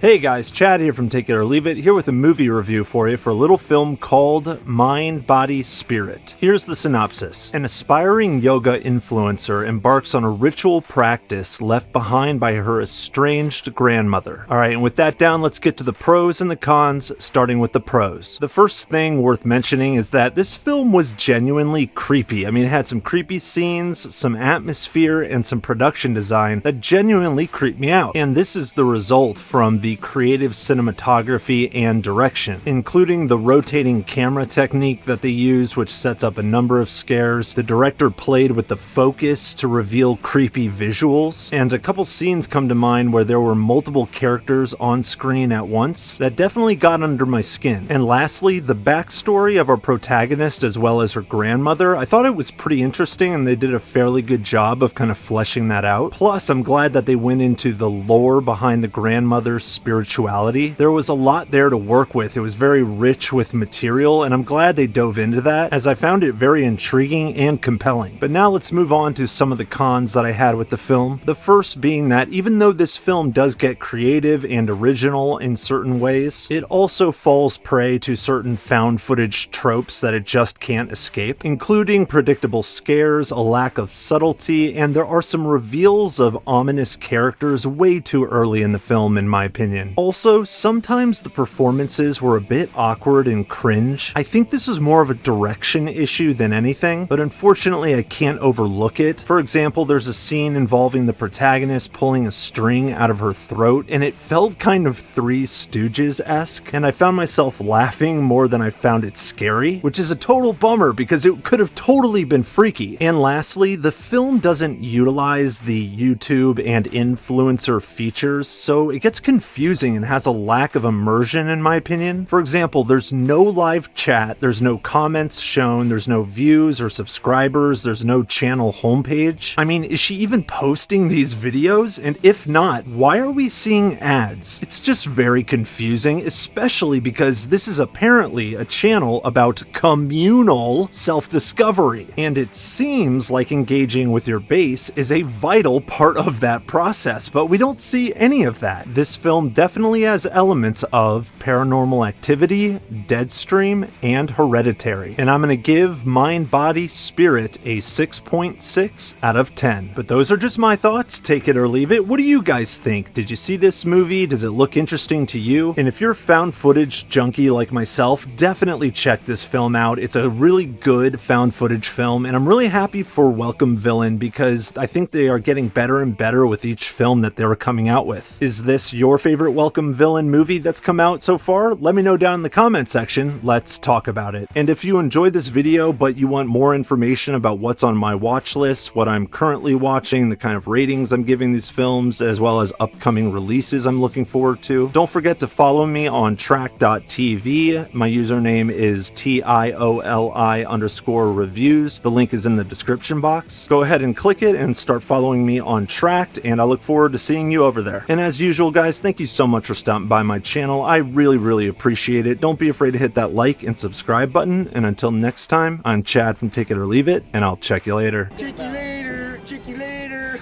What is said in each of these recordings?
Hey guys, Chad here from Take It or Leave It, here with a movie review for you for a little film called Mind, Body, Spirit. Here's the synopsis. An aspiring yoga influencer embarks on a ritual practice left behind by her estranged grandmother. Alright, and with that down, let's get to the pros and the cons, starting with the pros. The first thing worth mentioning is that this film was genuinely creepy. I mean, it had some creepy scenes, some atmosphere, and some production design that genuinely creeped me out. And this is the result from the creative cinematography and direction, including the rotating camera technique that they use, which sets up a number of scares. The director played with the focus to reveal creepy visuals, and a couple scenes come to mind where there were multiple characters on screen at once that definitely got under my skin. And lastly, the backstory of our protagonist as well as her grandmother, I thought it was pretty interesting and they did a fairly good job of kind of fleshing that out. Plus, I'm glad that they went into the lore behind the grandmother's spirituality. There was a lot there to work with. It was very rich with material, and I'm glad they dove into that, as I found it very intriguing and compelling. But now let's move on to some of the cons that I had with the film. The first being that even though this film does get creative and original in certain ways, it also falls prey to certain found footage tropes that it just can't escape, including predictable scares, a lack of subtlety, and there are some reveals of ominous characters way too early in the film, in my opinion. Also, sometimes the performances were a bit awkward and cringe. I think this is more of a direction issue than anything, but unfortunately I can't overlook it. For example, there's a scene involving the protagonist pulling a string out of her throat, and it felt kind of Three Stooges-esque, and I found myself laughing more than I found it scary, which is a total bummer because it could have totally been freaky. And lastly, the film doesn't utilize the YouTube and influencer features, so it gets confusing and has a lack of immersion, in my opinion. For example, there's no live chat, there's no comments shown, there's no views or subscribers, there's no channel homepage. I mean, is she even posting these videos? And if not, why are we seeing ads? It's just very confusing, especially because this is apparently a channel about communal self-discovery, and it seems like engaging with your base is a vital part of that process, but we don't see any of that. This film definitely has elements of Paranormal Activity, Deadstream, and Hereditary, and I'm going to give Mind, Body, Spirit a 6.6 out of 10. But those are just my thoughts, take it or leave it. What do you guys think? Did you see this movie? Does it look interesting to you? And if you're a found footage junkie like myself, definitely check this film out. It's a really good found footage film, and I'm really happy for Welcome Villain because I think they are getting better and better with each film that they're coming out with. Is this your favorite Welcome Villain movie that's come out so far? Let me know down in the comment section. Let's talk about it. And if you enjoyed this video but you want more information about what's on my watch list, what I'm currently watching, the kind of ratings I'm giving these films, as well as upcoming releases I'm looking forward to, don't forget to follow me on track.tv. My username is TIOLI_reviews. The link is in the description box. Go ahead and click it and start following me on Tracked, and I look forward to seeing you over there. And as usual, guys, thank you so much for stopping by my channel. I really appreciate it. Don't be afraid to hit that like and subscribe button. And until next time, I'm Chad from Take It or Leave It, and I'll check you later. Check you later. Check you later.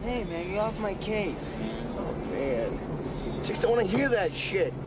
Hey man, get off my case. Oh man. Chicks don't want to hear that shit.